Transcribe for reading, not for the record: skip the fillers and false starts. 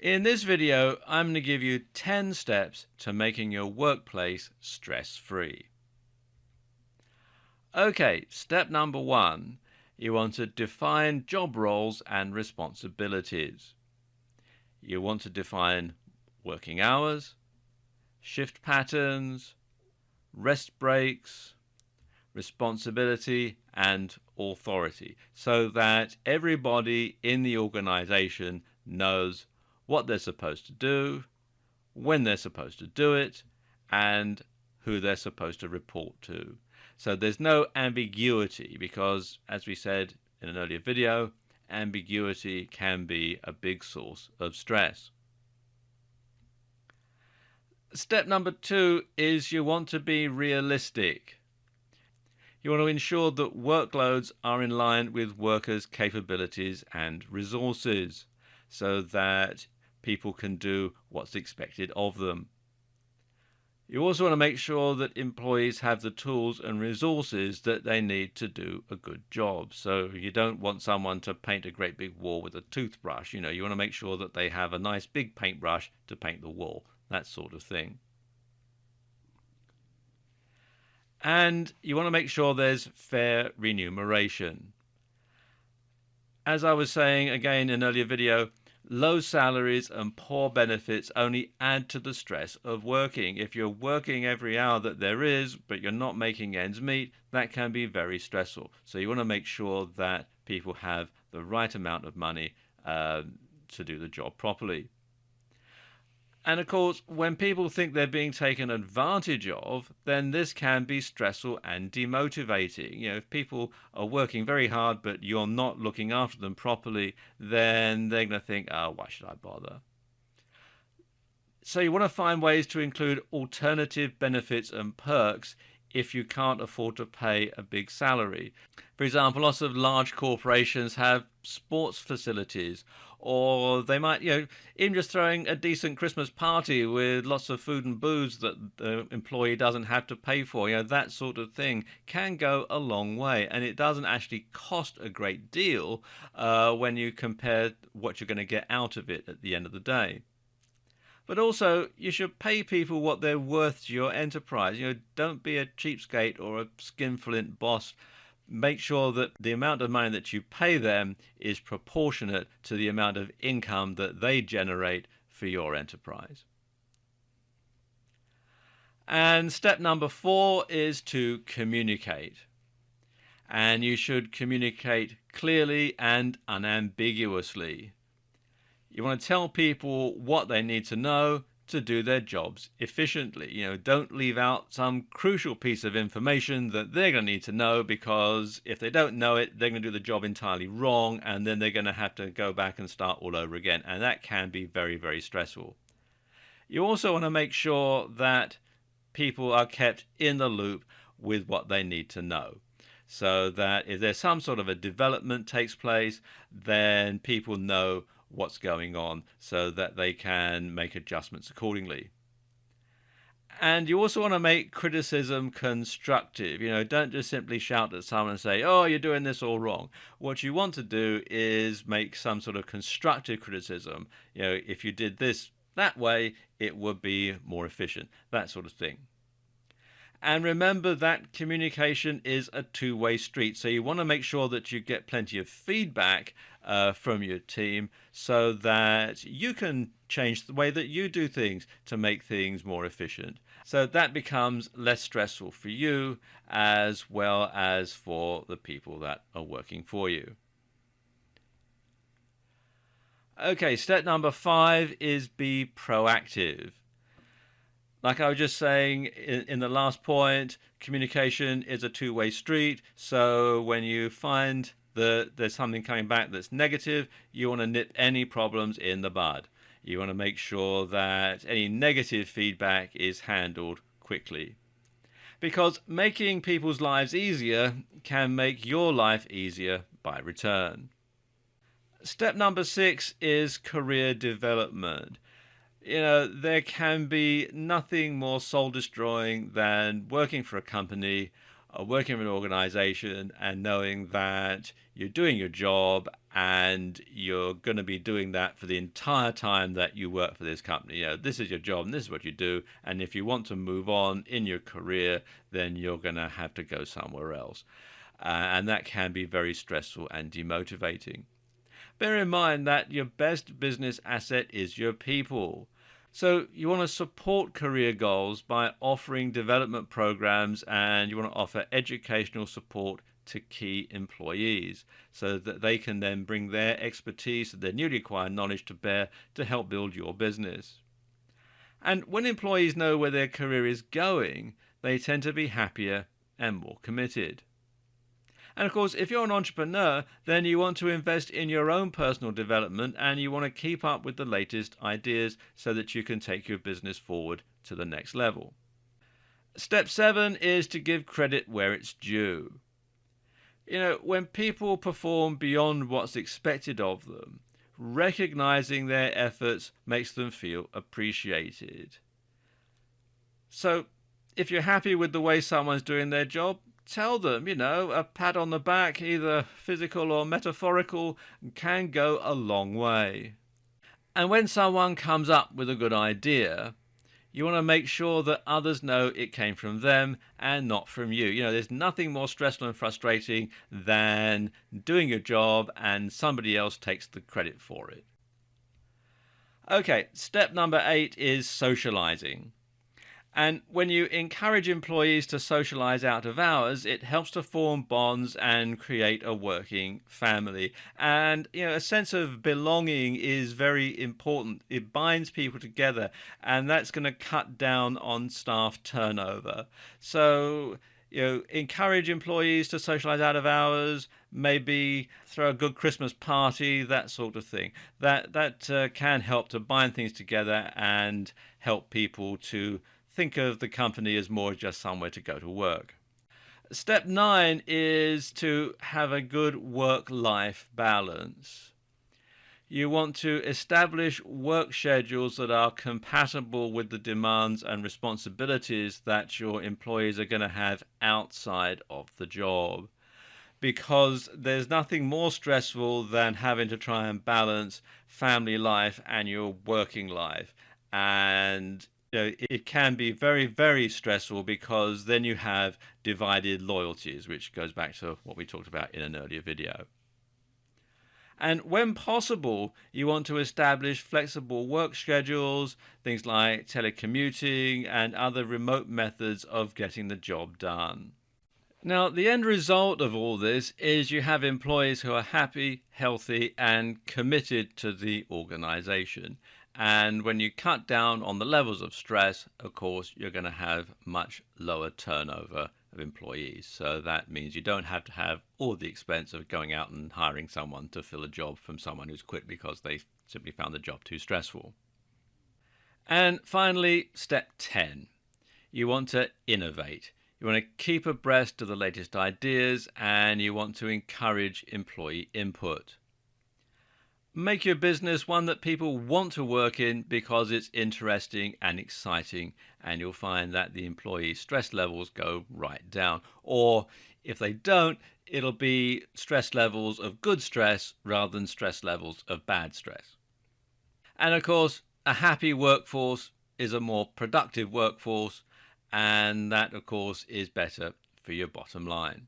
In this video, I'm going to give you 10 steps to making your workplace stress-free. Okay, step number 1. You want to define job roles and responsibilities. You want to define working hours, shift patterns, rest breaks, responsibility, and authority, so that everybody in the organization knows what they're supposed to do, when they're supposed to do it, and who they're supposed to report to. So there's no ambiguity because, as we said in an earlier video, ambiguity can be a big source of stress. Step number 2 is you want to be realistic. You want to ensure that workloads are in line with workers' capabilities and resources so that people can do what's expected of them. You also want to make sure that employees have the tools and resources that they need to do a good job. So you don't want someone to paint a great big wall with a toothbrush. You want to make sure that they have a nice big paintbrush to paint the wall, that sort of thing. And you want to make sure there's fair remuneration. As I was saying again in an earlier video, low salaries and poor benefits only add to the stress of working. If you're working every hour that there is, but you're not making ends meet, that can be very stressful. So you want to make sure that people have the right amount of money to do the job properly. And of course, when people think they're being taken advantage of, then this can be stressful and demotivating. If people are working very hard, but you're not looking after them properly, then they're going to think, oh, why should I bother? So you want to find ways to include alternative benefits and perks if you can't afford to pay a big salary. For example, lots of large corporations have sports facilities, or they might, even just throwing a decent Christmas party with lots of food and booze that the employee doesn't have to pay for. That sort of thing can go a long way, and it doesn't actually cost a great deal when you compare what you're going to get out of it at the end of the day. But also, you should pay people what they're worth to your enterprise. Don't be a cheapskate or a skinflint boss. Make sure that the amount of money that you pay them is proportionate to the amount of income that they generate for your enterprise. And step number 4 is to communicate. And you should communicate clearly and unambiguously. You want to tell people what they need to know to do their jobs efficiently. Don't leave out some crucial piece of information that they're going to need to know, because if they don't know it, they're going to do the job entirely wrong, and then they're going to have to go back and start all over again. And that can be very, very stressful. You also want to make sure that people are kept in the loop with what they need to know, so that if there's some sort of a development takes place, then people know what's going on so that they can make adjustments accordingly. And you also want to make criticism constructive. Don't just simply shout at someone and say, oh, you're doing this all wrong. What you want to do is make some sort of constructive criticism. If you did this that way, it would be more efficient, that sort of thing. And remember that communication is a two-way street. So you want to make sure that you get plenty of feedback from your team so that you can change the way that you do things to make things more efficient. So that becomes less stressful for you as well as for the people that are working for you. Okay, step number 5 is be proactive. Like I was just saying in the last point, communication is a two-way street. So when you find that there's something coming back that's negative, you want to nip any problems in the bud. You want to make sure that any negative feedback is handled quickly. Because making people's lives easier can make your life easier by return. Step number 6 is career development. There can be nothing more soul-destroying than working for a company, working for an organization, and knowing that you're doing your job and you're going to be doing that for the entire time that you work for this company. This is your job and this is what you do. And if you want to move on in your career, then you're going to have to go somewhere else. And that can be very stressful and demotivating. Bear in mind that your best business asset is your people. So you want to support career goals by offering development programs, and you want to offer educational support to key employees so that they can then bring their expertise and their newly acquired knowledge to bear to help build your business. And when employees know where their career is going, they tend to be happier and more committed. And of course, if you're an entrepreneur, then you want to invest in your own personal development and you want to keep up with the latest ideas so that you can take your business forward to the next level. Step 7 is to give credit where it's due. When people perform beyond what's expected of them, recognizing their efforts makes them feel appreciated. So, if you're happy with the way someone's doing their job, tell them, a pat on the back, either physical or metaphorical, can go a long way. And when someone comes up with a good idea, you want to make sure that others know it came from them and not from you. There's nothing more stressful and frustrating than doing your job and somebody else takes the credit for it. Okay, step number 8 is socializing. And when you encourage employees to socialize out of hours, it helps to form bonds and create a working family. And, a sense of belonging is very important. It binds people together, and that's going to cut down on staff turnover. So, encourage employees to socialize out of hours, maybe throw a good Christmas party, that sort of thing. That can help to bind things together and help people to think of the company as more just somewhere to go to work. Step 9 is to have a good work-life balance. You want to establish work schedules that are compatible with the demands and responsibilities that your employees are going to have outside of the job. Because there's nothing more stressful than having to try and balance family life and your working life. And it can be very, very stressful because then you have divided loyalties, which goes back to what we talked about in an earlier video. And when possible, you want to establish flexible work schedules, things like telecommuting and other remote methods of getting the job done. Now, the end result of all this is you have employees who are happy, healthy, and committed to the organization. And when you cut down on the levels of stress, of course, you're going to have much lower turnover of employees. So that means you don't have to have all the expense of going out and hiring someone to fill a job from someone who's quit because they simply found the job too stressful. And finally, step 10. You want to innovate. You want to keep abreast of the latest ideas and you want to encourage employee input. Make your business one that people want to work in because it's interesting and exciting, and you'll find that the employee stress levels go right down. Or if they don't, it'll be stress levels of good stress rather than stress levels of bad stress. And of course, a happy workforce is a more productive workforce, and that of course is better for your bottom line.